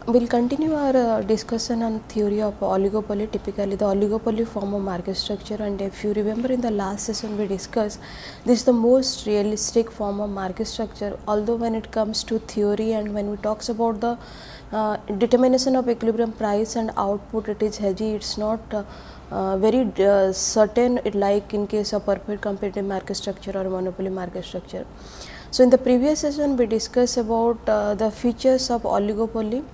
We'll continue our discussion on theory of oligopoly, typically the oligopoly form of market structure. And if you remember, in the last session we discussed this is the most realistic form of market structure, although when it comes to theory and when we talks about the determination of equilibrium price and output, it is hazy, it's not very certain, like in case of perfect competitive market structure or monopoly market structure. So in the previous session we discussed about the features of oligopoly,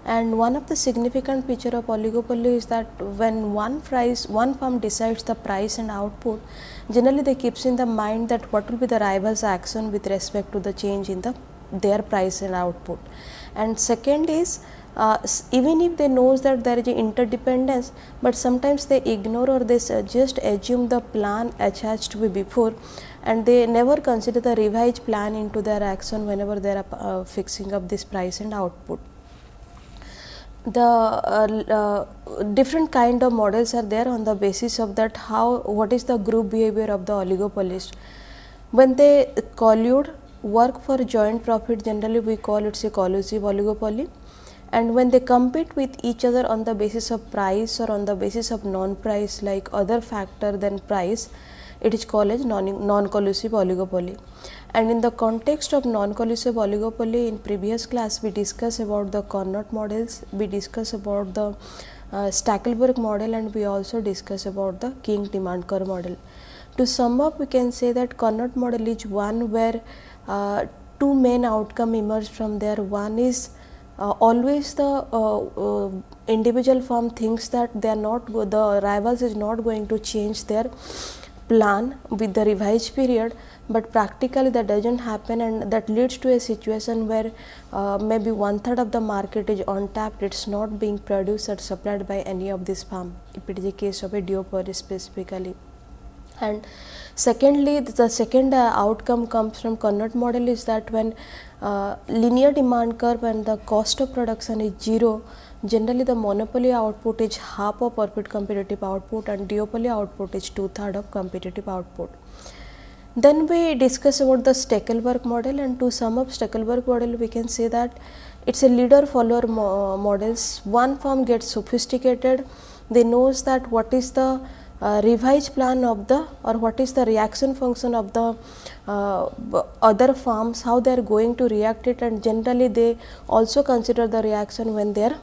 and one of the significant feature of oligopoly is that when one firm decides the price and output, generally they keeps in the mind that what will be the rival's action with respect to the change in their price and output. And second is even if they knows that there is a interdependence, but sometimes they ignore or they just assume the plan attached to be before, and they never consider the revised plan into their action whenever they are fixing up this price and output. The different kind of models are there on the basis of that what is the group behavior of the oligopolist. When they collude, work for joint profit, generally we call it a collusive oligopoly. And when they compete with each other on the basis of price or on the basis of non-price, like other factor than price, it is called as non-collusive oligopoly. And in the context of non-collusive oligopoly, in previous class we discussed about the Carnot models, we discussed about the Stackelberg model, and we also discussed about the King demand curve model. To sum up, we can say that Carnot model is one where two main outcome emerge from there. One is always the individual firm thinks that they are not, the rivals is not going to change their plan with the revised period, but practically that doesn't happen, and that leads to a situation where maybe 1/3 of the market is untapped, it's not being produced or supplied by any of this firm, if it is a case of a duopoly specifically. And secondly, the second outcome comes from Carnot model is that when linear demand curve and the cost of production is zero, generally the monopoly output is half of perfect competitive output and duopoly output is 2/3 of competitive output. Then we discuss about the Stackelberg model, and to sum up Stackelberg model, we can say that it's a leader follower models. One firm gets sophisticated, they knows that what is the revised plan of the, or what is the reaction function of the other firms, how they are going to react it, and generally they also consider the reaction when they are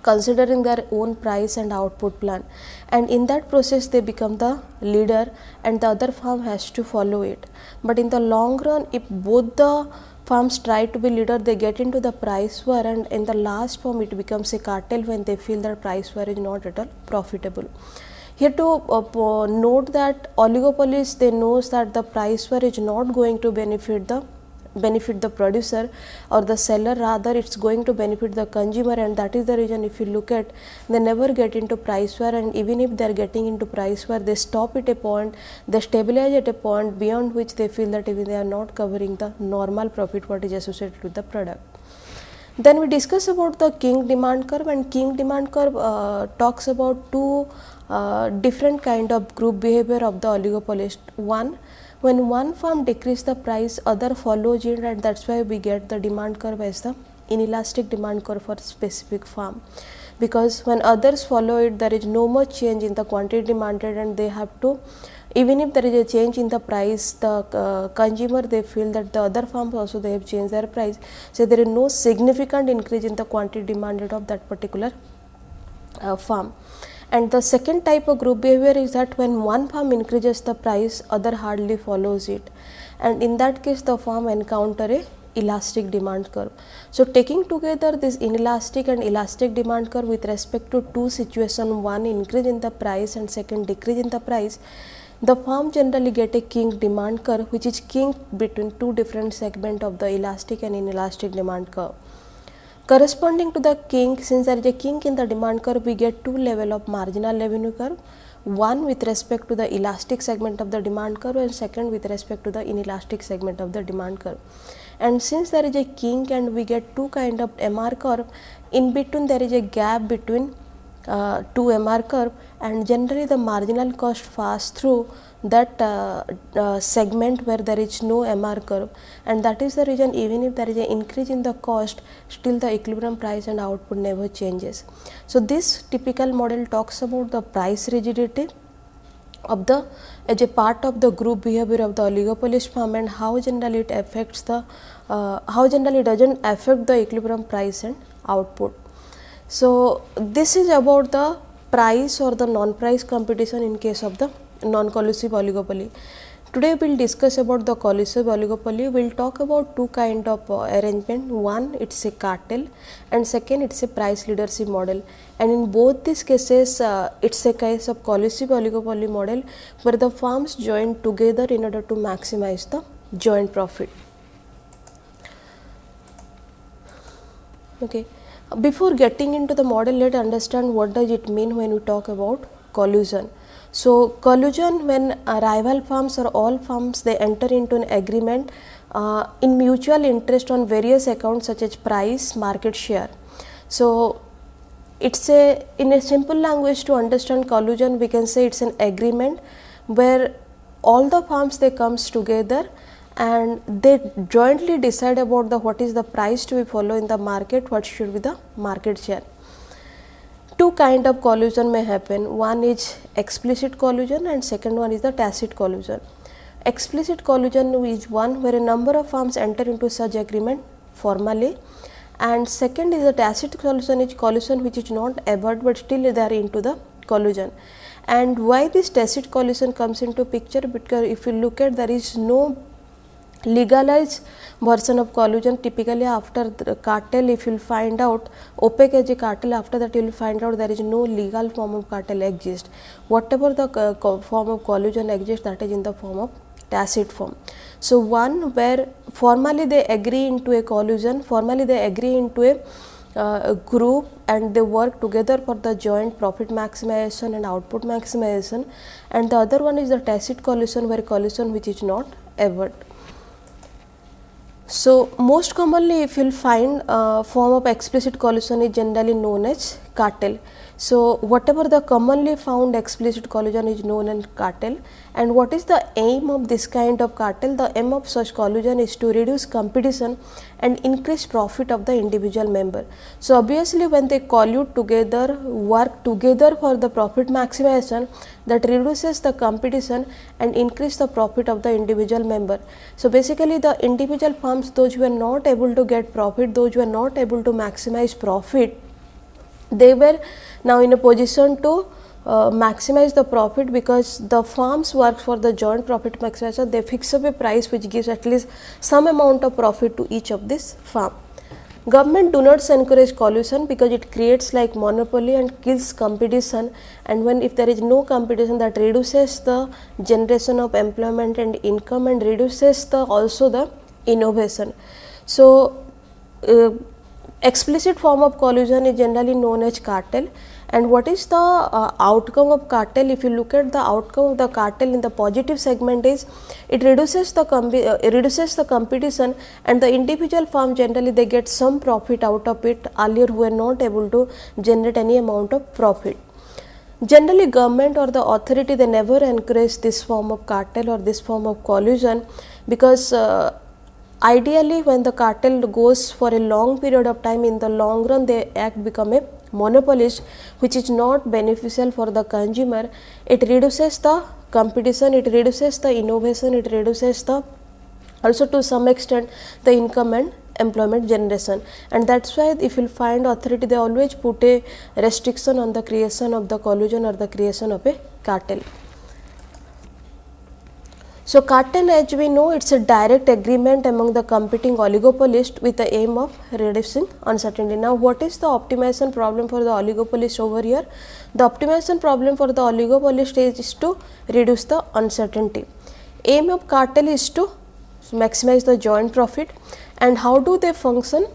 considering their own price and output plan, and in that process they become the leader and the other firm has to follow it. But in the long run, if both the firms try to be leader, they get into the price war, and in the last form it becomes a cartel when they feel that price war is not at all profitable. Here to note that oligopolies, they knows that the price war is not going to benefit the producer or the seller, rather it's going to benefit the consumer, and that is the reason if you look at, they never get into price war, and even if they are getting into price war, they stop at a point, they stabilize at a point beyond which they feel that even they are not covering the normal profit what is associated with the product. Then we discuss about the King demand curve, and King demand curve talks about two different kind of group behavior of the oligopolist. One, when one firm decrease the price, other follows it, and that's why we get the demand curve as the inelastic demand curve for specific firm, because when others follow it, there is no much change in the quantity demanded, and they have to, even if there is a change in the price, the consumer, they feel that the other firms also they have changed their price, so there is no significant increase in the quantity demanded of that particular firm. And the second type of group behavior is that when one firm increases the price, other hardly follows it, and in that case the firm encounter a elastic demand curve. So taking together this inelastic and elastic demand curve with respect to two situations, one increase in the price and second decrease in the price, the firm generally get a kink demand curve, which is kink between two different segments of the elastic and inelastic demand curve. Corresponding to the kink, since there is a kink in the demand curve, we get two level of marginal revenue curve, one with respect to the elastic segment of the demand curve and second with respect to the inelastic segment of the demand curve. And since there is a kink and we get two kind of MR curve, in between there is a gap between to MR curve, and generally the marginal cost pass through that segment where there is no MR curve, and that is the reason even if there is an increase in the cost, still the equilibrium price and output never changes. So this typical model talks about the price rigidity of the as a part of the group behavior of the oligopolist firm, and how generally it affects the how generally it doesn't affect the equilibrium price and output. So this is about the price or the non-price competition in case of the non-collusive oligopoly. Today we will discuss about the collusive oligopoly. We will talk about two kind of arrangement. One, it is a cartel, and second, it is a price leadership model. And in both these cases, it is a case of collusive oligopoly model where the firms join together in order to maximize the joint profit. Okay. Before getting into the model, let us understand what does it mean when we talk about collusion. So collusion, when rival firms or all firms they enter into an agreement in mutual interest on various accounts such as price, market share. So it's a, in a simple language to understand collusion, we can say it's an agreement where all the firms they comes together and they jointly decide about the what is the price to be follow in the market, what should be the market share. Two kind of collusion may happen. One is explicit collusion and second one is the tacit collusion. Explicit collusion is one where a number of firms enter into such agreement formally, and second is the tacit collusion, is collusion which is not avowed but still they are into the collusion. And why this tacit collusion comes into picture? Because if you look at, there is no legalized version of collusion. Typically after the cartel, if you will find out OPEC as a cartel, after that you will find out there is no legal form of cartel exist. Whatever the form of collusion exists, that is in the form of tacit form. So one where formally they agree into a collusion, formally they agree into a group and they work together for the joint profit maximization and output maximization, and the other one is the tacit collusion where collusion which is not avowed. So most commonly if you will find form of explicit collusion is generally known as cartel. So whatever the commonly found explicit collusion is known as cartel. And what is the aim of this kind of cartel? The aim of such collusion is to reduce competition and increase profit of the individual member. So obviously when they collude together, work together for the profit maximization, that reduces the competition and increase the profit of the individual member. So basically the individual firms, those who are not able to get profit, those who are not able to maximize profit, they were now in a position to maximize the profit, because the firms work for the joint profit maximization. They fix up a price which gives at least some amount of profit to each of this firm. Government do not encourage collusion because it creates like monopoly and kills competition, and when if there is no competition, that reduces the generation of employment and income and reduces the also the innovation. So explicit form of collusion is generally known as cartel. And what is the outcome of cartel? If you look at the outcome of the cartel in the positive segment is it reduces the competition, and the individual firm generally they get some profit out of it, earlier who were not able to generate any amount of profit. Generally government or the authority they never encourage this form of cartel or this form of collusion, because ideally when the cartel goes for a long period of time, in the long run they become a monopolist, which is not beneficial for the consumer. It reduces the competition, it reduces the innovation, it reduces the also to some extent the income and employment generation. And that's why if you find authority, they always put a restriction on the creation of the collusion or the creation of a cartel. So cartel, as we know, it's a direct agreement among the competing oligopolists with the aim of reducing uncertainty. Now what is the optimization problem for the oligopolist over here? The optimization problem for the oligopolist is to reduce the uncertainty. Aim of cartel is to maximize the joint profit. And how do they function?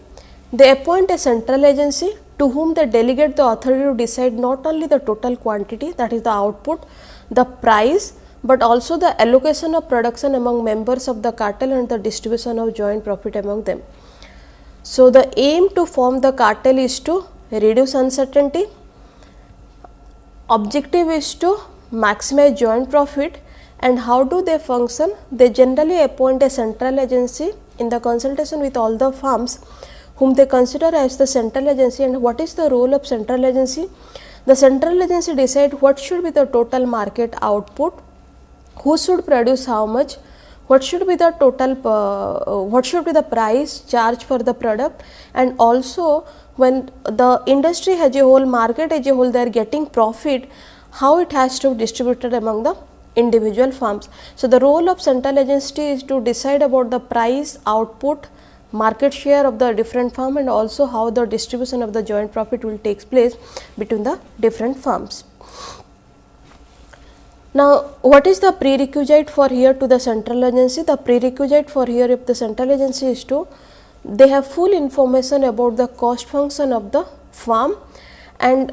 They appoint a central agency to whom they delegate the authority to decide not only the total quantity, that is the output, the price, but also the allocation of production among members of the cartel and the distribution of joint profit among them. So the aim to form the cartel is to reduce uncertainty, objective is to maximize joint profit. And how do they function? They generally appoint a central agency in the consultation with all the firms whom they consider as the central agency. And what is the role of central agency? The central agency decide what should be the total market output, who should produce how much, what should be the total what should be the price charged for the product, and also when the industry as a whole, market as a whole, they are getting profit, how it has to be distributed among the individual firms. So the role of central agency is to decide about the price, output, market share of the different firm, and also how the distribution of the joint profit will take place between the different firms. Now, what is the prerequisite for here to the central agency? The prerequisite for here if the central agency is to, they have full information about the cost function of the firm. And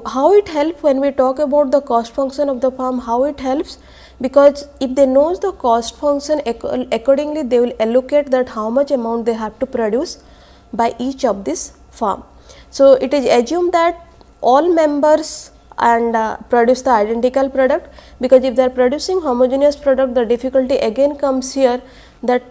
how it helps when we talk about the cost function of the firm, how it helps, because if they knows the cost function, accordingly they will allocate that how much amount they have to produce by each of this firm. So it is assumed that all members and produce the identical product, because if they are producing homogeneous product, the difficulty again comes here that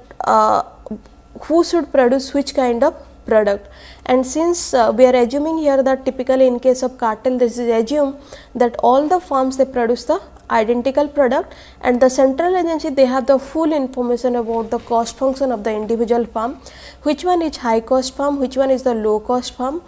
who should produce which kind of product. And since we are assuming here that typically in case of cartel, this is assumed that all the firms they produce the identical product, and the central agency they have the full information about the cost function of the individual firm, which one is high cost firm, which one is the low cost firm,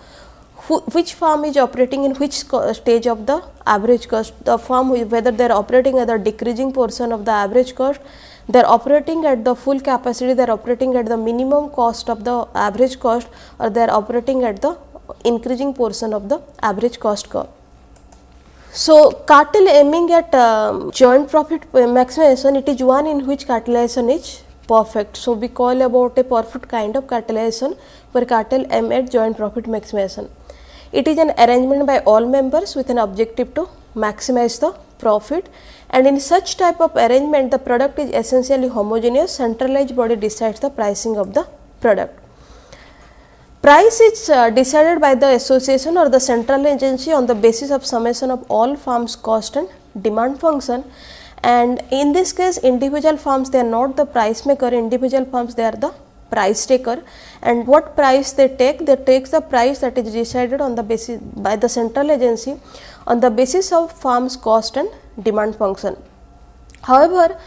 which firm is operating in which stage of the average cost, the firm whether they are operating at the decreasing portion of the average cost, they are operating at the full capacity, they are operating at the minimum cost of the average cost, or they are operating at the increasing portion of the average cost curve. So cartel aiming at joint profit maximization, it is one in which cartelization is perfect. So we call about a perfect kind of cartelization where cartel aim at joint profit maximization. It is an arrangement by all members with an objective to maximize the profit, and in such type of arrangement the product is essentially homogeneous. Centralized body decides the pricing of the product. Price is decided by the association or the central agency on the basis of summation of all firms' cost and demand function, and in this case individual firms they are not the price maker, individual firms they are the price taker. And what price they take the price that is decided on the basis by the central agency on the basis of firms' cost and demand function. However,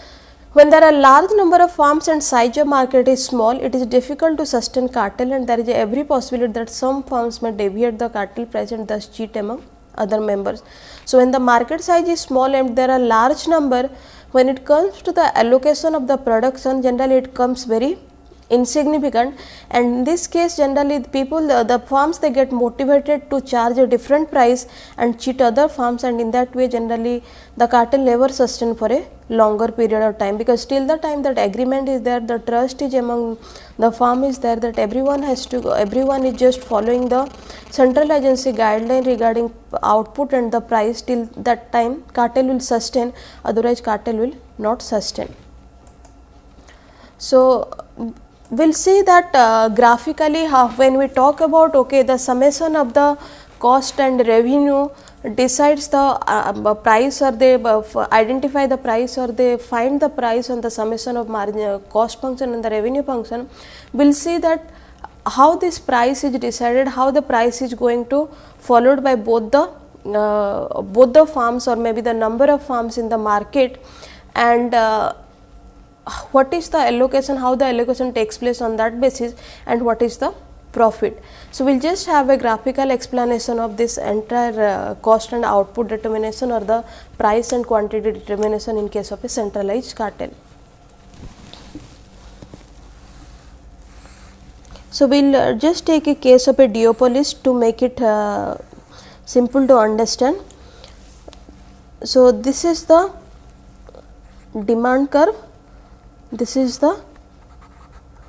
when there are large number of firms and size of market is small, it is difficult to sustain cartel, and there is every possibility that some firms may deviate the cartel price and thus cheat among other members. So when the market size is small and there are large number, when it comes to the allocation of the production, generally it comes very insignificant, and in this case generally the people, the firms they get motivated to charge a different price and cheat other firms, and in that way generally the cartel never sustain for a longer period of time, because till the time that agreement is there, the trust is among the firm is there, that everyone is just following the central agency guideline regarding output and the price, till that time cartel will sustain, otherwise cartel will not sustain. So we will see that graphically how when we talk about the summation of the cost and revenue decides the price, or they identify the price, or they find the price on the summation of margin cost function and the revenue function. We will see that how this price is decided, how the price is going to followed by both the firms or maybe the number of firms in the market, and what is the allocation, how the allocation takes place on that basis, and what is the profit. So we will just have a graphical explanation of this entire cost and output determination or the price and quantity determination in case of a centralized cartel. So we will just take a case of a duopoly to make it simple to understand. So this is the demand curve, this is the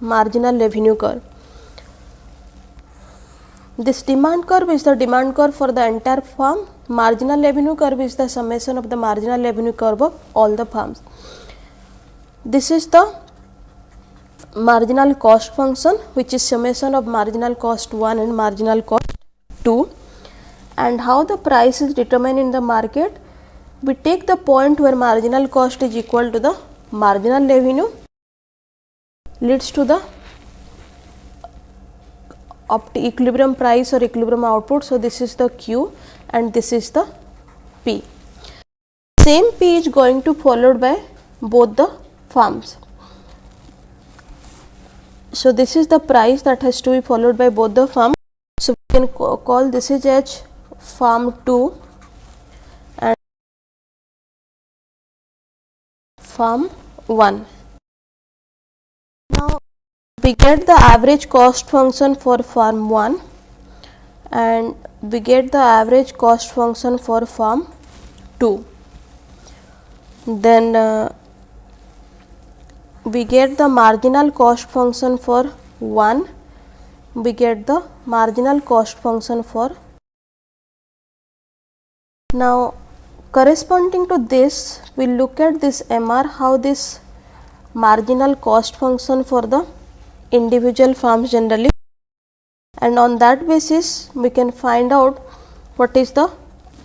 marginal revenue curve. This demand curve is the demand curve for the entire firm, marginal revenue curve is the summation of the marginal revenue curve of all the firms. This is the marginal cost function, which is summation of marginal cost 1 and marginal cost 2, And how the price is determined in the market? We take the point where marginal cost is equal to the marginal revenue leads to the equilibrium price or equilibrium output. So, this is the Q and this is the P. Same P is going to followed by both the firms. So, this is the price that has to be followed by both the firms. So, we can call this is as firm 2 and firm 1. Now, we get the average cost function for firm 1 and we get the average cost function for firm 2. Then we get the marginal cost function for 1, we get the marginal cost function for. Now, corresponding to this, we look at this MR, how this marginal cost function for the individual firms generally, and on that basis we can find out what is the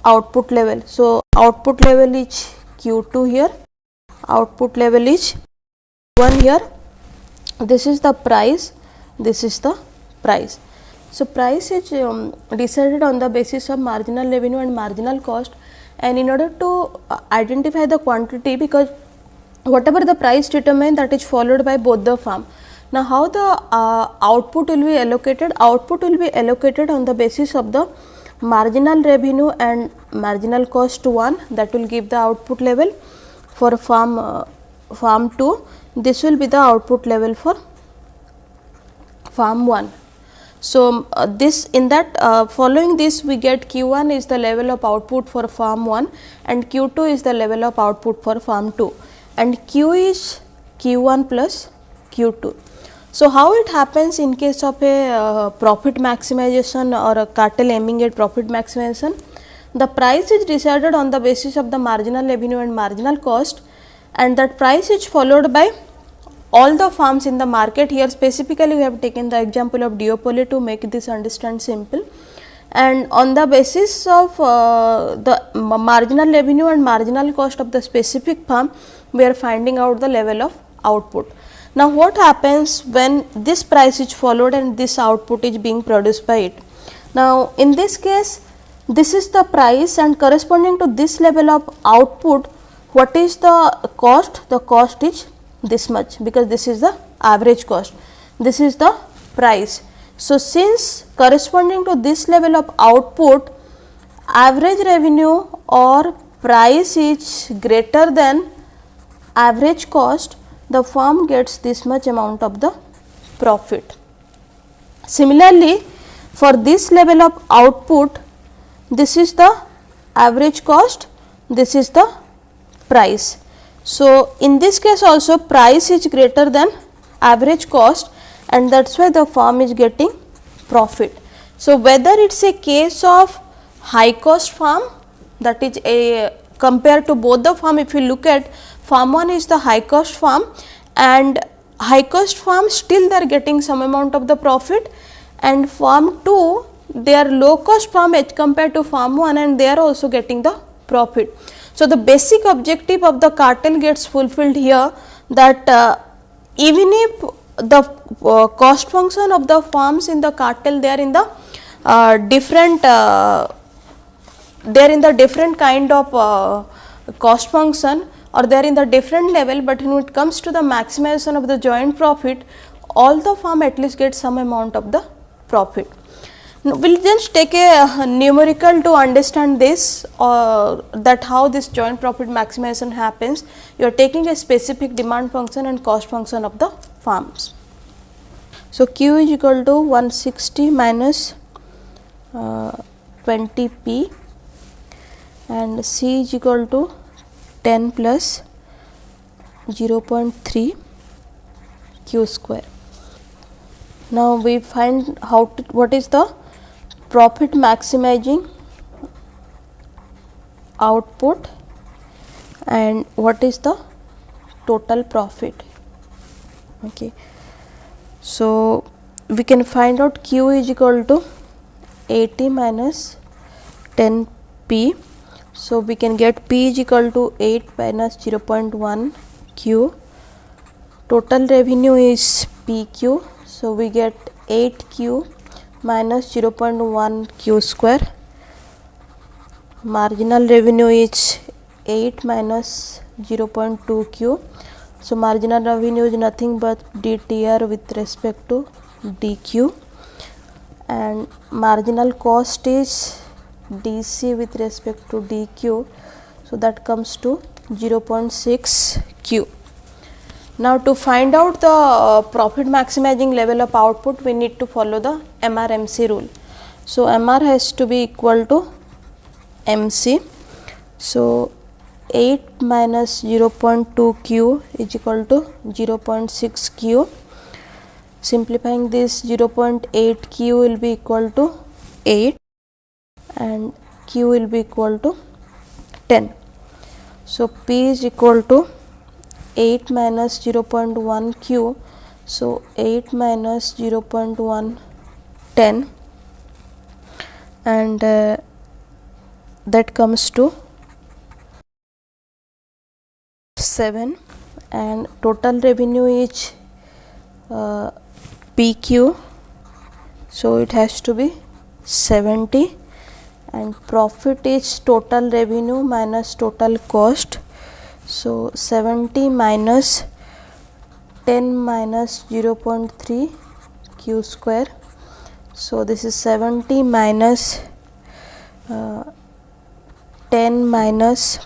output level. So, output level is Q2 here, output level is 1 here, this is the price, this is the price. So, price is decided on the basis of marginal revenue and marginal cost, and in order to identify the quantity, because whatever the price determined, that is followed by both the firm. Now, how the output will be allocated? Output will be allocated on the basis of the marginal revenue and marginal cost 1, that will give the output level for firm 2. This will be the output level for firm 1. So, this in that following this we get Q1 is the level of output for firm 1 and Q2 is the level of output for firm 2 and Q is Q1 plus Q2. So, how it happens in case of a profit maximization or a cartel aiming at profit maximization? The price is decided on the basis of the marginal revenue and marginal cost, and that price is followed by all the firms in the market. Here specifically we have taken the example of duopoly to make this understand simple, and on the basis of the marginal revenue and marginal cost of the specific firm, we are finding out the level of output. Now, what happens when this price is followed and this output is being produced by it? Now, in this case, this is the price and corresponding to this level of output, what is the cost? The cost is this much, because this is the average cost, this is the price. So, since corresponding to this level of output, average revenue or price is greater than average cost, the firm gets this much amount of the profit. Similarly, for this level of output, this is the average cost, this is the price. So, in this case also price is greater than average cost, and that is why the firm is getting profit. So, whether it is a case of high cost firm, that is a compared to both the firm, if you look at firm 1 is the high cost firm and high cost firm still they are getting some amount of the profit, and firm 2 they are low cost firm as compared to firm 1 and they are also getting the profit. So, the basic objective of the cartel gets fulfilled here, that even if the cost function of the firms in the cartel they are in the different kind of cost function or they are in the different level, but when it comes to the maximization of the joint profit, all the firm at least get some amount of the profit. Now, we will just take a numerical to understand this, that how this joint profit maximization happens. You are taking a specific demand function and cost function of the firms. So, Q is equal to 160 minus 20 P and C is equal to 10 plus 0.3 Q square. Now, we find what is the profit maximizing output and what is the total profit. Okay. So, we can find out Q is equal to 80 minus 10p. So we can get p is equal to 8 minus 0.1 q. Total revenue is pq. So we get 8q minus 0.1 q square. Marginal revenue is 8 minus 0.2 q. So marginal revenue is nothing but dtr with respect to dq, and marginal cost is dc with respect to dq. So that comes to 0.6 q. Now to find out the profit maximizing level of output, we need to follow the MRMC rule. So MR has to be equal to MC. So 8 minus 0.2 q is equal to 0.6 q. Simplifying this, 0.8 q will be equal to 8 and q will be equal to 10. So p is equal to 8 minus 0.1 q. So 8 minus 0.1 10, and that comes to 7, and total revenue is PQ. So it has to be 70, and profit is total revenue minus total cost. So 70 minus 10 minus 0.3 q square. So this is 70 minus 10 minus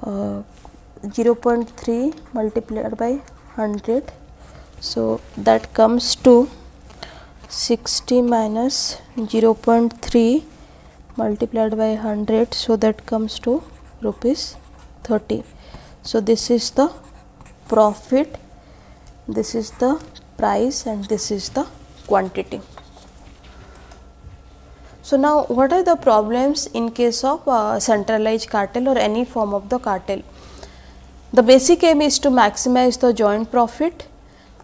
0.3 multiplied by 100. So that comes to 60 minus 0.3 multiplied by 100. So that comes to rupees 30. So this is the profit, this is the price, and this is the quantity. So now what are the problems in case of centralized cartel or any form of the cartel? The basic aim is to maximize the joint profit,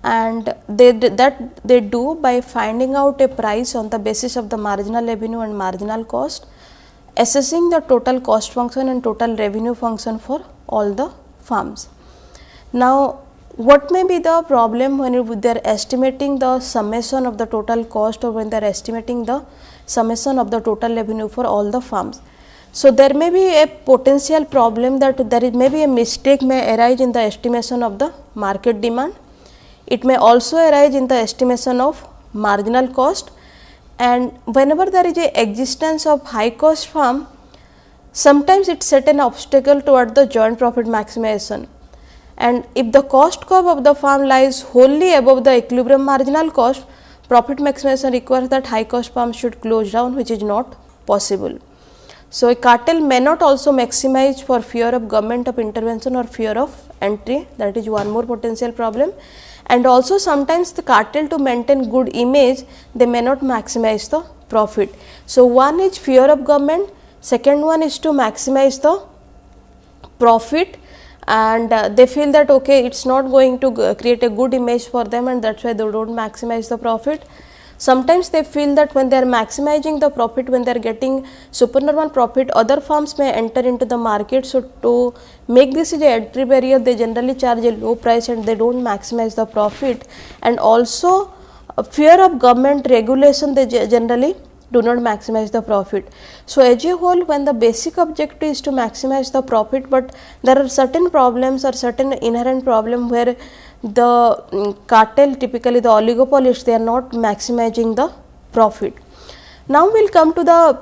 and they do by finding out a price on the basis of the marginal revenue and marginal cost, assessing the total cost function and total revenue function for all the firms. Now what may be the problem when they are estimating the summation of the total cost, or when they are estimating the summation of the total revenue for all the firms? So there may be a potential problem that there may be a mistake may arise in the estimation of the market demand. It may also arise in the estimation of marginal cost, and whenever there is a existence of high cost firm, sometimes it set an obstacle toward the joint profit maximization. And if the cost curve of the firm lies wholly above the equilibrium marginal cost, profit maximization requires that high cost firm should close down, which is not possible. So a cartel may not also maximize for fear of government of intervention or fear of entry, that is one more potential problem. And also sometimes the cartel, to maintain good image, they may not maximize the profit. So one is fear of government, second one is to maximize the profit, and they feel that okay, it's not going to create a good image for them, and that's why they don't maximize the profit. Sometimes they feel that when they are maximizing the profit, when they are getting supernormal profit, other firms may enter into the market. So to make this as a entry barrier, they generally charge a low price and they don't maximize the profit. And also fear of government regulation, they generally do not maximize the profit. So as a whole, when the basic objective is to maximize the profit, but there are certain problems or certain inherent problem where the cartel, typically the oligopolists, they are not maximizing the profit. Now we will come to the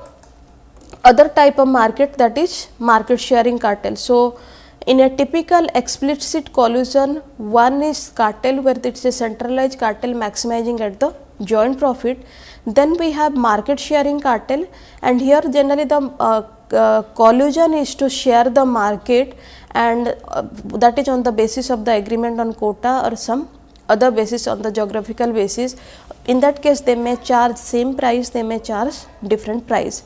other type of market, that is market sharing cartel. So in a typical explicit collusion, one is cartel where it is a centralized cartel maximizing at the joint profit. Then we have market sharing cartel, and here generally the collusion is to share the market, and that is on the basis of the agreement on quota or some other basis on the geographical basis. In that case, they may charge same price, they may charge different price.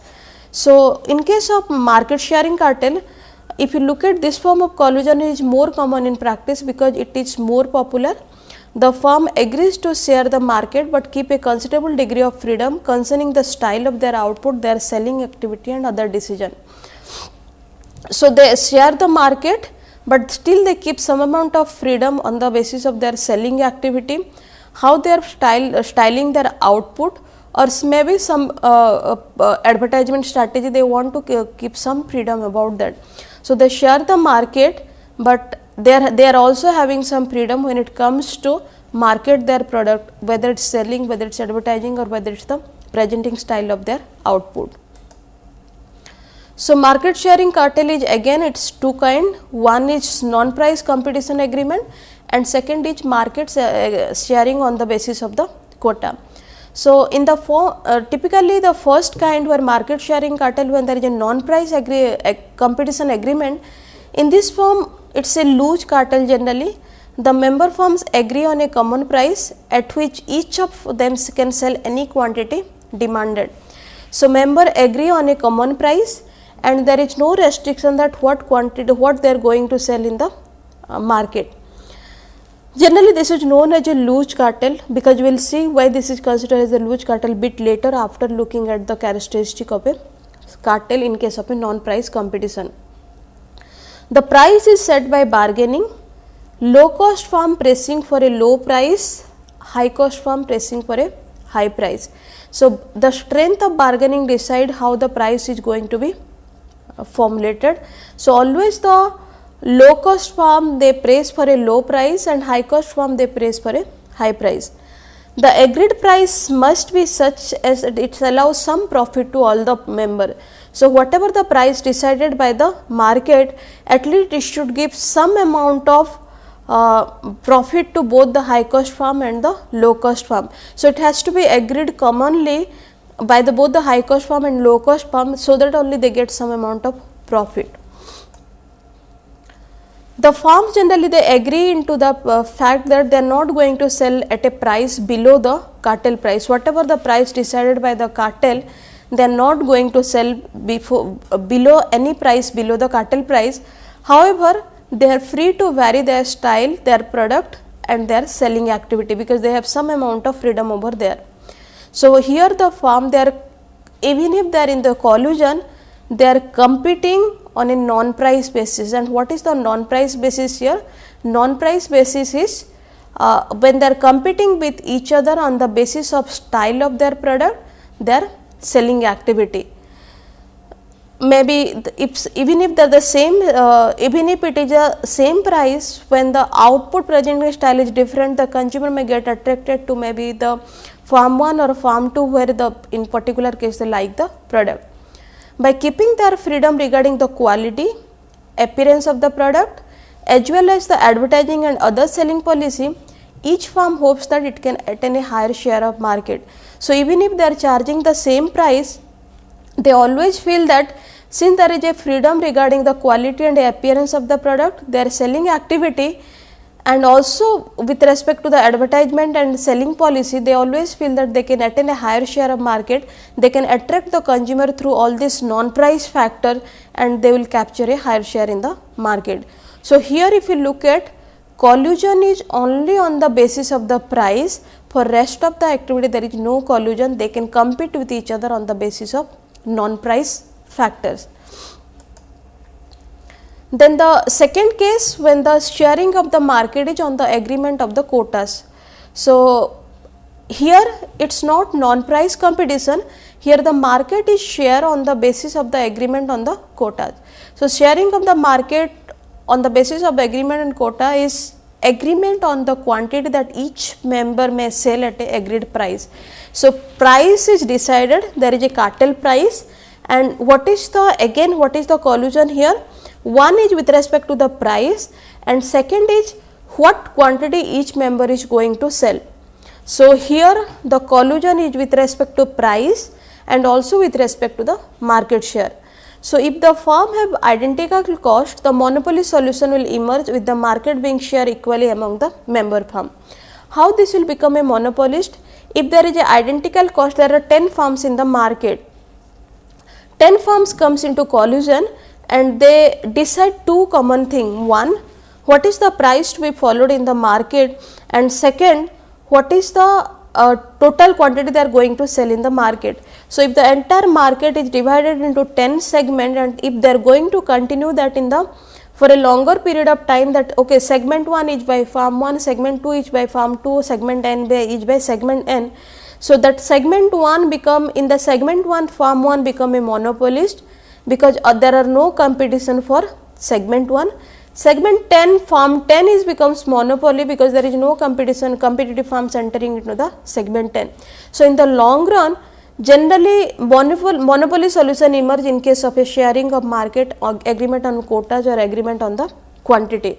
So in case of market sharing cartel, if you look at this form of collusion, it is more common in practice because it is more popular. the firm agrees to share the market but keep a considerable degree of freedom concerning the style of their output, their selling activity and other decision. So, they share the market, but still they keep some amount of freedom on the basis of their selling activity, how they are styling their output, or maybe some advertisement strategy they want to keep some freedom about that. So, they share the market, but they are also having some freedom when it comes to market their product, whether it is selling, whether it is advertising, or whether it is the presenting style of their output. So, market sharing cartel is again it is two kind, one is non-price competition agreement and second is market sharing on the basis of the quota. So, in the typically the first kind where market sharing cartel, when there is a non-price competition agreement, in this form it is a loose cartel generally. The member firms agree on a common price at which each of them can sell any quantity demanded. So, member agree on a common price and there is no restriction that what quantity, what they are going to sell in the market. Generally, this is known as a loose cartel, because we will see why this is considered as a loose cartel bit later after looking at the characteristic of a cartel in case of a non-price competition. The price is set by bargaining, low cost firm pressing for a low price, high cost firm pressing for a high price. So, the strength of bargaining decide how the price is going to be formulated. So, always the low cost firm they press for a low price and high cost firm they press for a high price. The agreed price must be such as it allows some profit to all the member. So, whatever the price decided by the market, at least it should give some amount of profit to both the high cost firm and the low cost firm. So, it has to be agreed commonly by both the high cost firm and low cost firm, so that only they get some amount of profit. The firms generally they agree into the fact that they are not going to sell at a price below the cartel price. Whatever the price decided by the cartel, they are not going to sell below any price below the cartel price. However, they are free to vary their style, their product and their selling activity, because they have some amount of freedom over there. So, here the firm they are, even if they are in the collusion, they are competing on a non-price basis. And what is the non-price basis here? Non-price basis is when they are competing with each other on the basis of style of their product, their selling activity. Maybe even if they are the same, even if it is a same price, when the output presenting style is different, the consumer may get attracted to maybe the farm 1 or farm 2, where the in particular case they like the product. By keeping their freedom regarding the quality, appearance of the product as well as the advertising and other selling policy, each firm hopes that it can attain a higher share of market. So, even if they are charging the same price, they always feel that since there is a freedom regarding the quality and the appearance of the product, their selling activity and also with respect to the advertisement and selling policy, they always feel that they can attain a higher share of market, they can attract the consumer through all this non-price factor and they will capture a higher share in the market. So, here if you look at collusion is only on the basis of the price, for rest of the activity there is no collusion, they can compete with each other on the basis of non-price factors. Then the second case, when the sharing of the market is on the agreement of the quotas. So, here it is not non-price competition, here the market is share on the basis of the agreement on the quotas. So, sharing of the market on the basis of agreement and quota is agreement on the quantity that each member may sell at a agreed price. So, price is decided, there is a cartel price, and what is the collusion here? One is with respect to the price and second is what quantity each member is going to sell. So, here the collusion is with respect to price and also with respect to the market share. So, if the firm have identical cost, the monopoly solution will emerge with the market being shared equally among the member firm. How this will become a monopolist? If there is a identical cost, there are 10 firms in the market. 10 firms comes into collusion and they decide two common thing. One, what is the price to be followed in the market, and second, what is the total quantity they are going to sell in the market. So, if the entire market is divided into 10 segments, and if they are going to continue that in the for a longer period of time, that okay, segment 1 is by farm 1, segment 2 is by farm 2, segment n is by segment n. So, that segment 1 become, in the segment 1 farm 1 become a monopolist, because there are no competition for segment 1. Segment 10 farm 10 is becomes monopoly, because there is no competition, competitive farms entering into the segment 10. So, in the long run, generally monopoly solution emerge in case of a sharing of market or agreement on quotas or agreement on the quantity.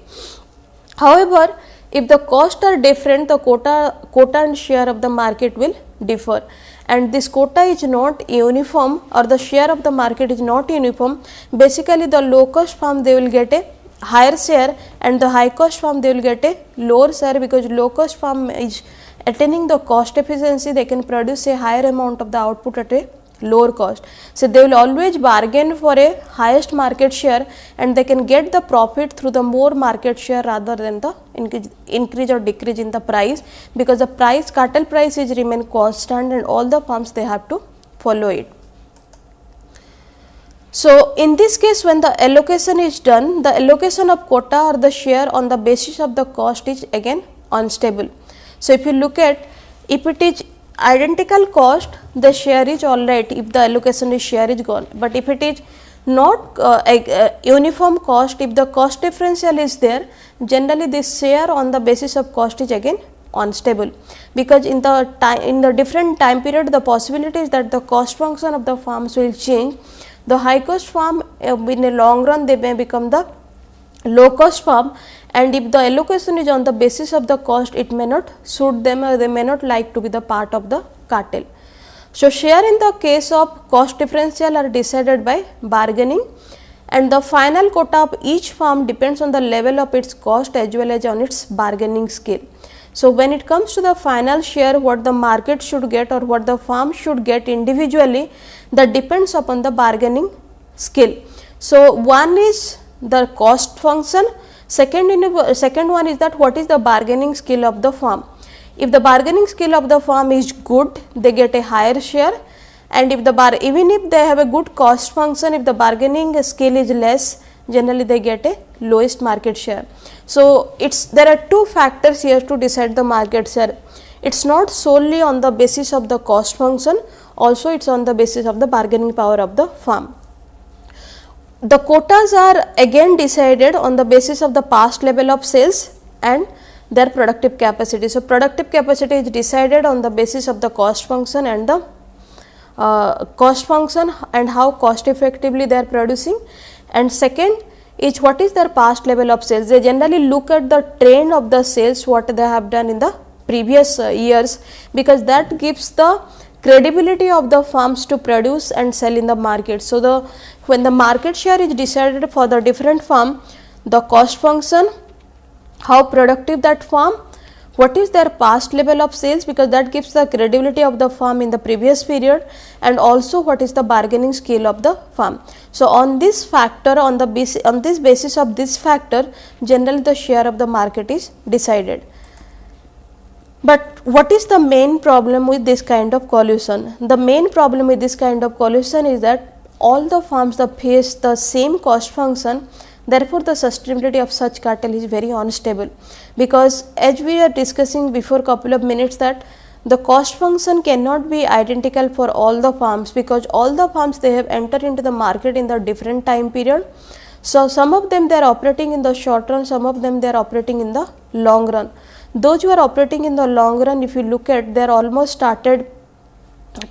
However, if the costs are different, the quota and share of the market will differ, and this quota is not uniform, or the share of the market is not uniform. Basically, the low cost farm they will get a higher share, and the high cost farm they will get a lower share, because low cost farm is attaining the cost efficiency, they can produce a higher amount of the output at a lower cost. So, they will always bargain for a highest market share, and they can get the profit through the more market share rather than the increase or decrease in the price, because the price, cattle price is remain constant, and all the farms they have to follow it. So, in this case, when the allocation is done, the allocation of quota or the share on the basis of the cost is again unstable. So, if you look at, if it is identical cost, the share is alright if the allocation is share is gone, but if it is not uniform cost, if the cost differential is there, generally this share on the basis of cost is again unstable, because in the different time period, the possibility is that the cost function of the farms will change. The high cost farm in a long run they may become the low cost farm, and if the allocation is on the basis of the cost, it may not suit them, or they may not like to be the part of the cartel. So, share in the case of cost differential are decided by bargaining, and the final quota of each farm depends on the level of its cost as well as on its bargaining skill. So, when it comes to the final share, what the market should get or what the farm should get individually, that depends upon the bargaining skill. So, one is the cost function, second one is that what is the bargaining skill of the farm. If the bargaining skill of the farm is good, they get a higher share, and if even if they have a good cost function, if the bargaining skill is less, generally they get a lowest market share. So, there are two factors here to decide the market share. It is not solely on the basis of the cost function, also it is on the basis of the bargaining power of the farm. The quotas are again decided on the basis of the past level of sales and their productive capacity. So, productive capacity is decided on the basis of the cost function and the how cost effectively they are producing, and second is what is their past level of sales. They generally look at the trend of the sales, what they have done in the previous years, because that gives the credibility of the farms to produce and sell in the market. So, when the market share is decided for the different farm, the cost function, how productive that farm, what is their past level of sales, because that gives the credibility of the farm in the previous period, and also what is the bargaining skill of the farm. So, on this factor, on this basis of this factor, generally the share of the market is decided. But what is the main problem with this kind of collusion? The main problem with this kind of collusion is that all the farms that face the same cost function, therefore, the sustainability of such cartel is very unstable, because as we are discussing before couple of minutes that the cost function cannot be identical for all the farms, because all the farms they have entered into the market in the different time period. So, some of them they are operating in the short run, some of them they are operating in the long run. Those who are operating in the long run, if you look at, they are almost started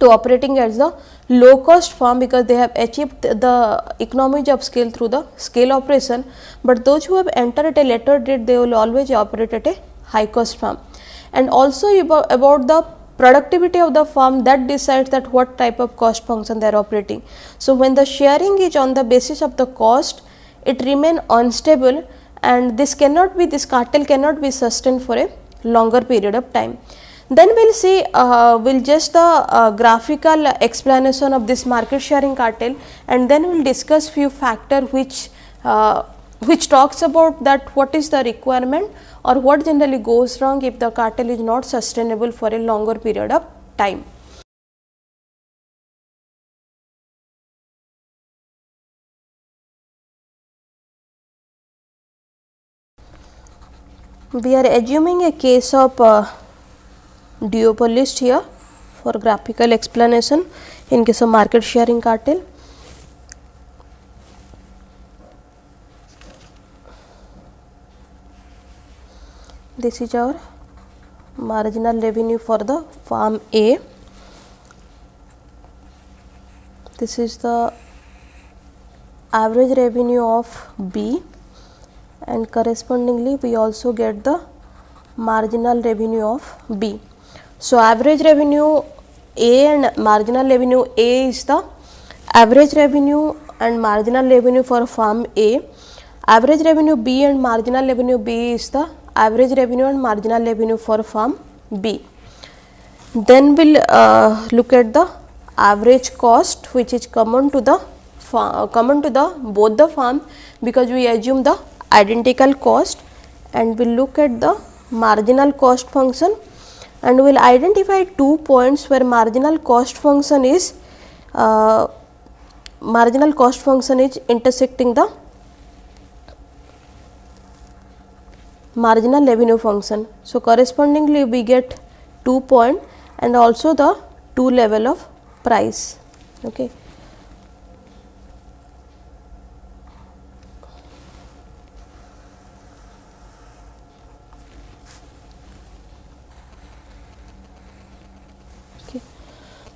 to operating as the low cost farm, because they have achieved the economies of scale through the scale operation, but those who have entered at a later date, they will always operate at a high cost farm. And also about the productivity of the farm, that decides that what type of cost function they are operating. So, when the sharing is on the basis of the cost, it remain unstable, and this cartel cannot be sustained for a longer period of time. Then we will see, we'll just the graphical explanation of this market sharing cartel, and then we will discuss few factors which which talks about that what is the requirement or what generally goes wrong if the cartel is not sustainable for a longer period of time. We are assuming a case of duopolist here for graphical explanation in case of market sharing cartel. This is our marginal revenue for the farm A. This is the average revenue of B, and correspondingly we also get the marginal revenue of B. So, average revenue A and marginal revenue A is the average revenue and marginal revenue for farm A. Average revenue B and marginal revenue B is the average revenue and marginal revenue for farm B. Then we will look at the average cost, which is common to the both the farm, because we assume the identical cost, and we will look at the marginal cost function, and we will identify 2 points where marginal cost function is intersecting the marginal revenue function. So, correspondingly we get 2 point and also the 2 level of price. Okay.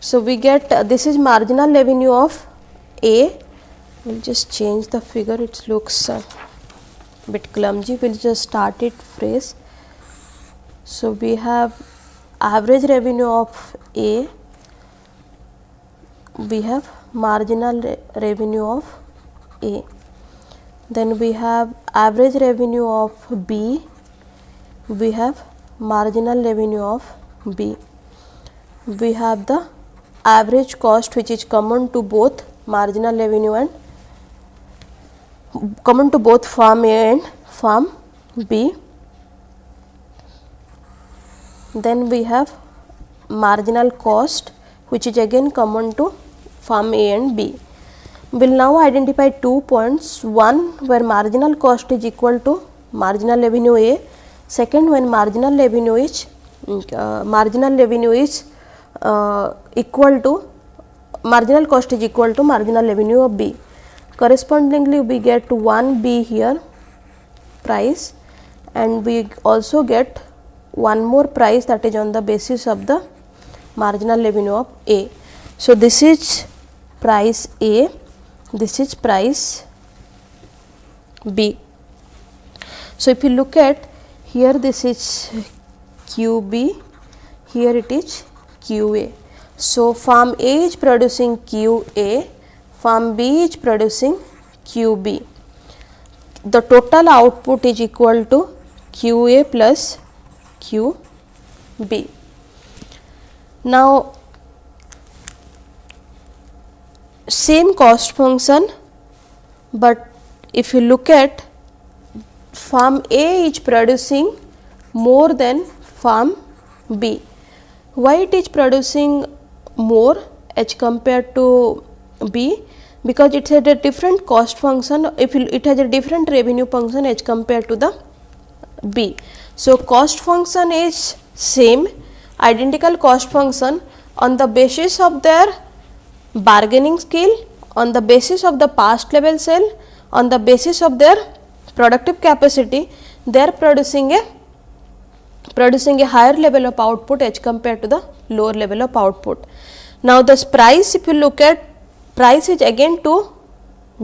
So, we get this is marginal revenue of A. We will just change the figure, it looks bit clumsy, we will just start it fresh. So, we have average revenue of A, we have marginal revenue of A, then we have average revenue of B, we have marginal revenue of B, we have the average cost which is common to both marginal revenue and common to both farm A and farm B. Then we have marginal cost which is again common to farm A and B. We will now identify 2 points, one where marginal cost is equal to marginal revenue A, second when marginal revenue is equal to marginal cost is equal to marginal revenue of B. Correspondingly we get 1 B here price, and we also get one more price that is on the basis of the marginal revenue of A. So, this is price A, this is price B. So, if you look at here, this is QB, here it is QA. So, farm A is producing QA, farm B is producing QB. The total output is equal to QA plus QB. Now, same cost function, but if you look at farm A is producing more than farm B. Why it is producing more as compared to B? Because it has a different cost function, it has a different revenue function as compared to the B. So, cost function is same, identical cost function on the basis of their bargaining skill, on the basis of the past level sale, on the basis of their productive capacity, they are producing a higher level of output as compared to the lower level of output. Now, this price, if you look at, price is again to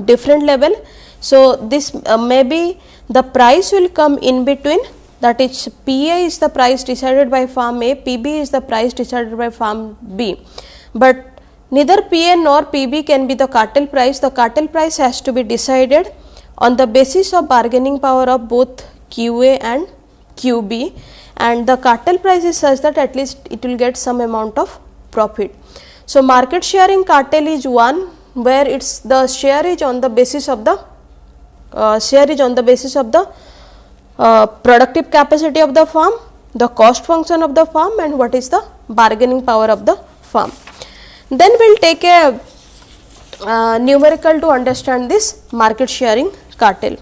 different level. So, this maybe the price will come in between, that is PA is the price decided by farm A, PB is the price decided by farm B, but neither PA nor PB can be the cartel price. The cartel price has to be decided on the basis of bargaining power of both QA and QB, and the cartel price is such that at least it will get some amount of profit. So, market sharing cartel is one where the share is on the basis of the share is on the basis of the productive capacity of the firm, the cost function of the firm, and what is the bargaining power of the firm. Then we will take a numerical to understand this market sharing cartel.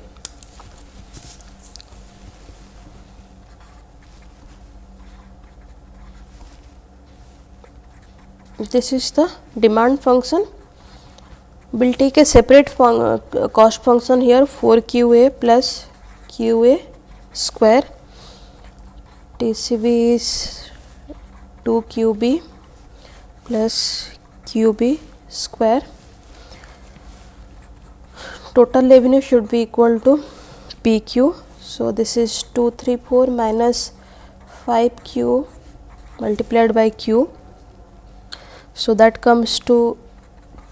This is the demand function. We will take a separate cost function here, 4QA plus QA square, TCB is 2QB plus QB square. Total revenue should be equal to PQ. So, this is 234 minus 5Q multiplied by Q. So, that comes to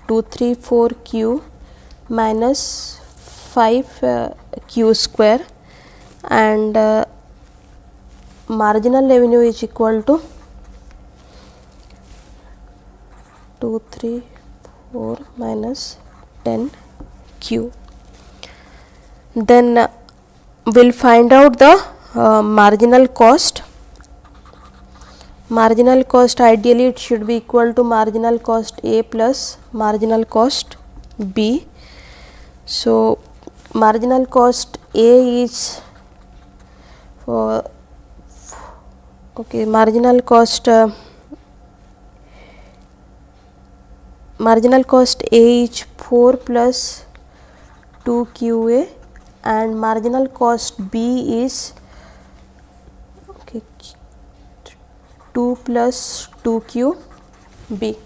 234Q minus 5Q square, and marginal revenue is equal to 234 minus 10Q. Then we will find out the marginal cost. Marginal cost, ideally it should be equal to marginal cost A plus marginal cost B. So, marginal cost A is marginal cost A is 4 plus 2QA, and marginal cost B is 2 plus 2QB.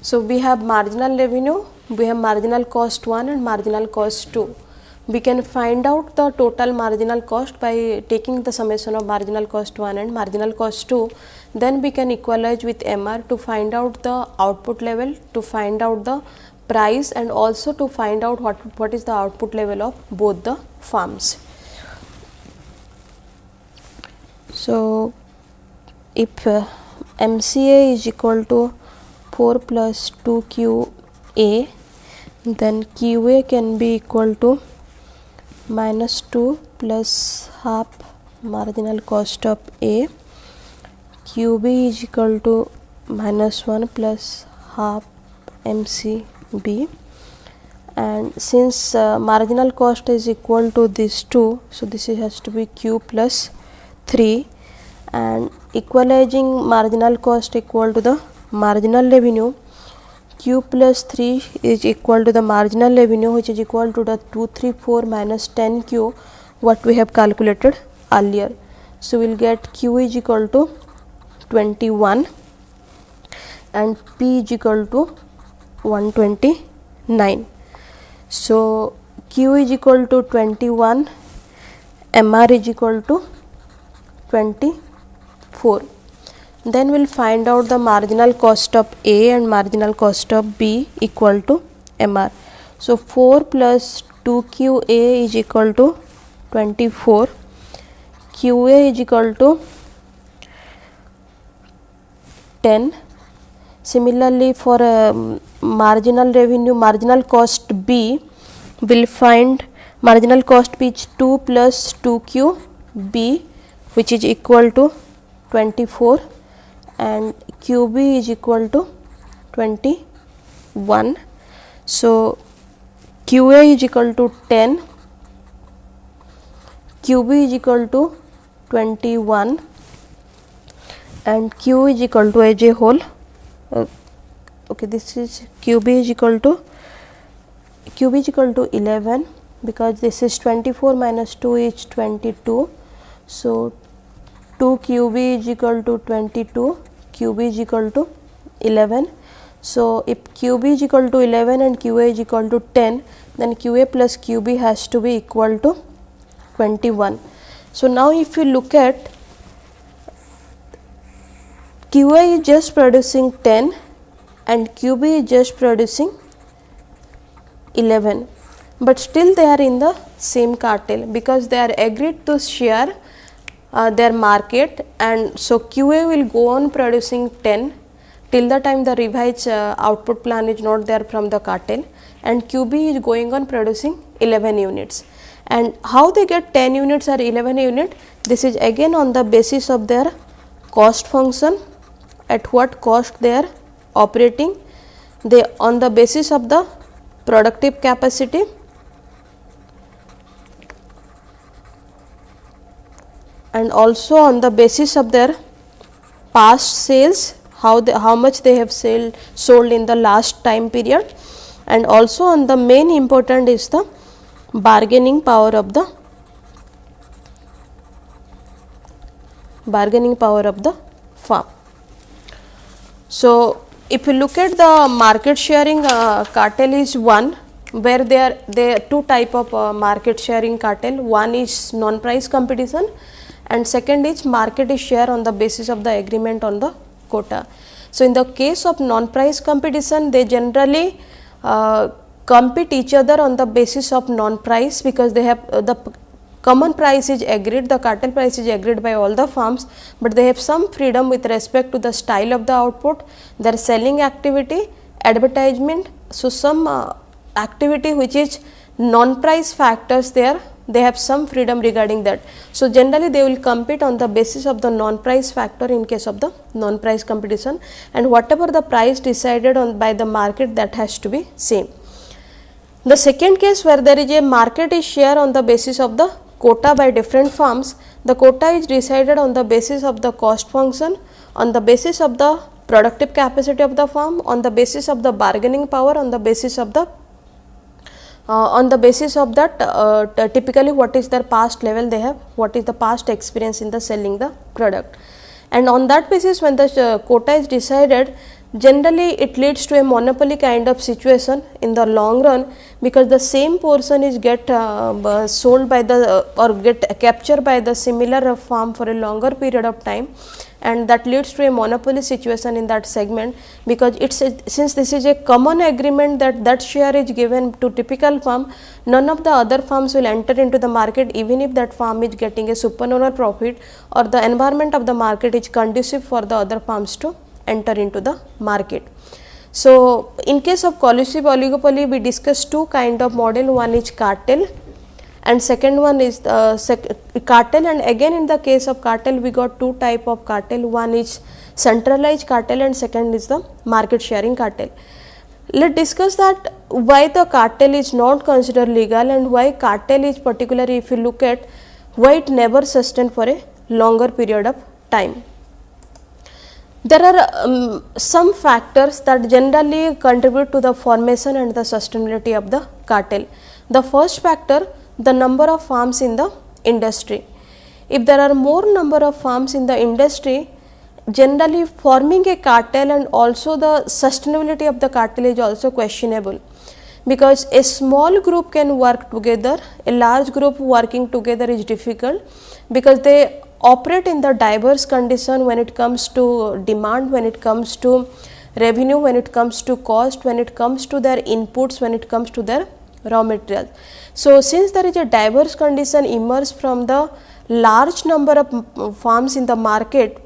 So, we have marginal revenue, we have marginal cost 1 and marginal cost 2. We can find out the total marginal cost by taking the summation of marginal cost 1 and marginal cost 2. Then we can equalize with MR to find out the output level, to find out the price, and also to find out what is the output level of both the firms. So, if MCA is equal to 4 plus 2QA, then QA can be equal to minus 2 plus half marginal cost of A, QB is equal to minus 1 plus half MCB, and since marginal cost is equal to these two, so this has to be Q plus 3, and equalizing marginal cost equal to the marginal revenue, Q plus 3 is equal to the marginal revenue, which is equal to the 234 minus 10Q what we have calculated earlier. So, we will get Q is equal to 21 and P is equal to 129. So, Q is equal to 21, MR is equal to 24. Then we will find out the marginal cost of A and marginal cost of B equal to MR. So, 4 plus 2QA is equal to 24, QA is equal to 10. Similarly, for marginal revenue, marginal cost B, we will find marginal cost B is 2 plus 2QB, which is equal to 24, and QB is equal to 21. So, QA is equal to 10, QB is equal to 21, and Q is equal to as a whole. This is QB is equal to 11, because this is 24 minus 2 is 22. So, 2 QB is equal to 22, QB is equal to 11. So, if QB is equal to 11 and QA is equal to 10, then QA plus QB has to be equal to 21. So, now if you look at QA is just producing 10 and QB is just producing 11, but still they are in the same cartel because they are agreed to share their market, and so QA will go on producing 10 till the time the revised output plan is not there from the cartel, and QB is going on producing 11 units. And how they get 10 units or 11 unit? This is again on the basis of their cost function, at what cost they are operating, they on the basis of the productive capacity, and also on the basis of their past sales, how much they have sold in the last time period, and also on the main important is the bargaining power of the firm. So, if you look at the market sharing cartel is one, where there are two type of market sharing cartel. One is non-price competition, and second is market is share on the basis of the agreement on the quota. So, in the case of non-price competition, they generally compete each other on the basis of non-price, because they have the common price is agreed, the cartel price is agreed by all the firms, but they have some freedom with respect to the style of the output, their selling activity, advertisement. So, some activity which is non-price factors there, they have some freedom regarding that. So, generally they will compete on the basis of the non-price factor in case of the non-price competition, and whatever the price decided on by the market, that has to be same. The second case where there is a market is share on the basis of the quota by different firms, the quota is decided on the basis of the cost function, on the basis of the productive capacity of the firm, on the basis of the bargaining power, on the basis of the that typically what is their past level they have, what is the past experience in the selling the product, and on that basis when the quota is decided, generally it leads to a monopoly kind of situation in the long run, because the same portion is get sold by the or get captured by the similar firm for a longer period of time, and that leads to a monopoly situation in that segment, because it's since this is a common agreement that share is given to typical firm, none of the other firms will enter into the market even if that firm is getting a supernormal profit or the environment of the market is conducive for the other firms to enter into the market. So, in case of collusive oligopoly, we discussed two kind of model, one is cartel and second one is cartel, and again in the case of cartel we got two type of cartel, one is centralized cartel and second is the market sharing cartel. Let us discuss that why the cartel is not considered legal and why cartel is particularly, if you look at why it never sustained for a longer period of time. There are some factors that generally contribute to the formation and the sustainability of the cartel. The first factor, the number of firms in the industry. If there are more number of firms in the industry, generally forming a cartel and also the sustainability of the cartel is also questionable, because a small group can work together, a large group working together is difficult, because they operate in the diverse condition when it comes to demand, when it comes to revenue, when it comes to cost, when it comes to their inputs, when it comes to their raw materials. So, since there is a diverse condition emerged from the large number of firms in the market,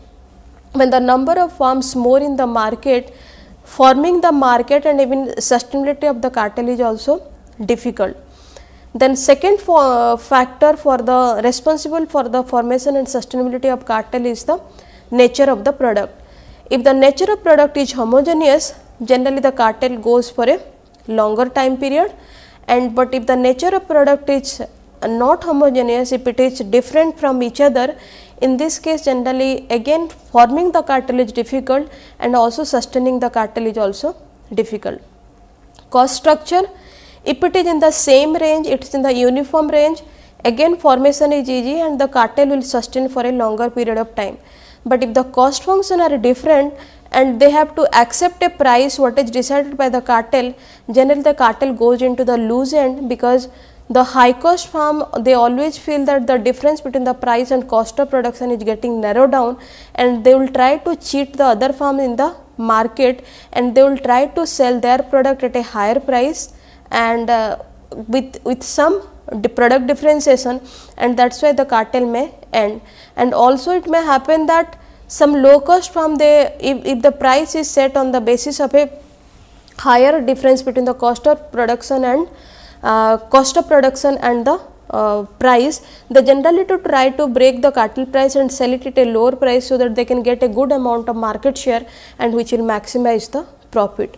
when the number of firms more in the market, forming the market and even sustainability of the cartel is also difficult. Then second factor for the responsible for the formation and sustainability of cartel is the nature of the product. If the nature of product is homogeneous, generally the cartel goes for a longer time period, and but if the nature of product is not homogeneous, if it is different from each other, in this case generally again forming the cartel is difficult and also sustaining the cartel is also difficult. Cost structure, if it is in the same range, it is in the uniform range, again formation is easy and the cartel will sustain for a longer period of time. But if the cost function are different and they have to accept a price what is decided by the cartel, generally the cartel goes into the loose end, because the high cost firm, they always feel that the difference between the price and cost of production is getting narrowed down, and they will try to cheat the other firm in the market and they will try to sell their product at a higher price and with some product differentiation, and that is why the cartel may end. And also it may happen that some low cost farm, they if the price is set on the basis of a higher difference between the cost of production and the price, they generally to try to break the cattle price and sell it at a lower price, so that they can get a good amount of market share and which will maximize the profit.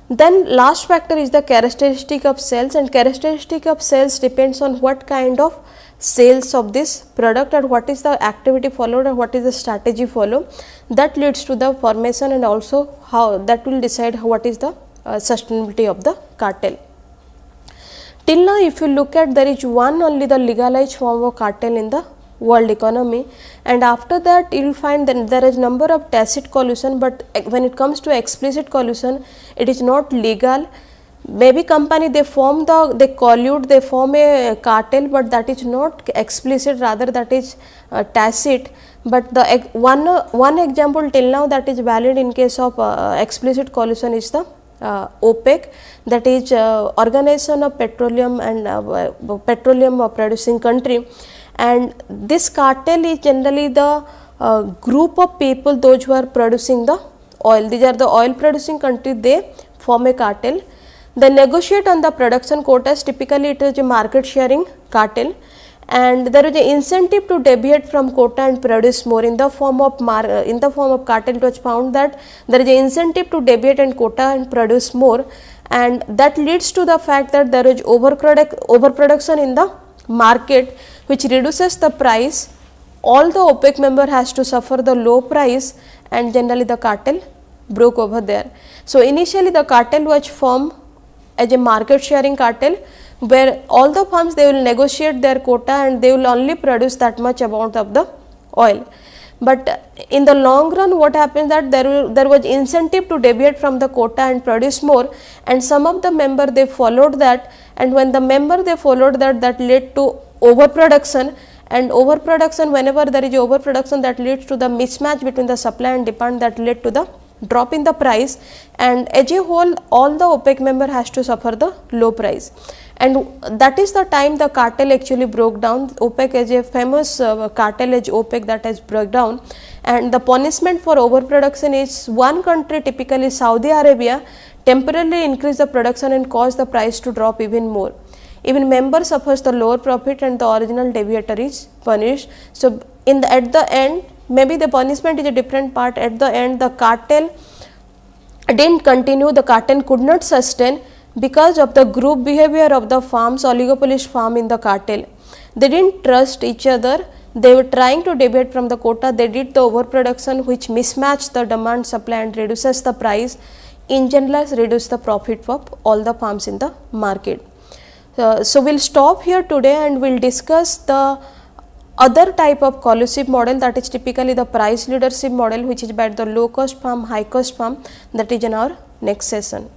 Then last factor is the characteristic of sales, and characteristic of sales depends on what kind of sales of this product and what is the activity followed and what is the strategy followed, that leads to the formation, and also how that will decide what is the sustainability of the cartel. Till now, if you look at, there is one only the legalized form of cartel in the world economy, and after that you will find that there is number of tacit collusion, but when it comes to explicit collusion, it is not legal. Maybe company they collude, they form a cartel, but that is not explicit, rather that is tacit. But the one example till now that is valid in case of explicit collusion is the OPEC, that is Organization of Petroleum and Petroleum producing country, and this cartel is generally the group of people, those who are producing the oil. These are the oil producing countries, they form a cartel. They negotiate on the production quotas, typically it is a market sharing cartel, and there is an incentive to deviate from quota and produce more. In the form of cartel, it was found that there is an incentive to deviate and quota and produce more, and that leads to the fact that there is overproduction in the market, which reduces the price. All the OPEC member has to suffer the low price, and generally the cartel broke over there. So initially the cartel was formed as a market sharing cartel, where all the farms they will negotiate their quota and they will only produce that much amount of the oil. But in the long run, what happens that there was incentive to deviate from the quota and produce more, and some of the member they followed that, and when the member they followed that, that led to overproduction, and overproduction, whenever there is overproduction, that leads to the mismatch between the supply and demand, that led to the drop in the price, and as a whole all the OPEC member has to suffer the low price, and that is the time the cartel actually broke down. OPEC is a famous cartel as OPEC that has broke down, and the punishment for overproduction is one country, typically Saudi Arabia, temporarily increase the production and cause the price to drop even more. Even member suffers the lower profit and the original deviator is punished. So at the end, maybe the punishment is a different part. At the end, the cartel didn't continue, the cartel could not sustain because of the group behavior of the farms, oligopolist farm in the cartel. They didn't trust each other, they were trying to deviate from the quota, they did the overproduction which mismatched the demand supply and reduces the price, in general reduce the profit of all the farms in the market. So we'll stop here today and we'll discuss the other type of collusive model, that is typically the price leadership model, which is by the low cost farm, high cost farm, that is in our next session.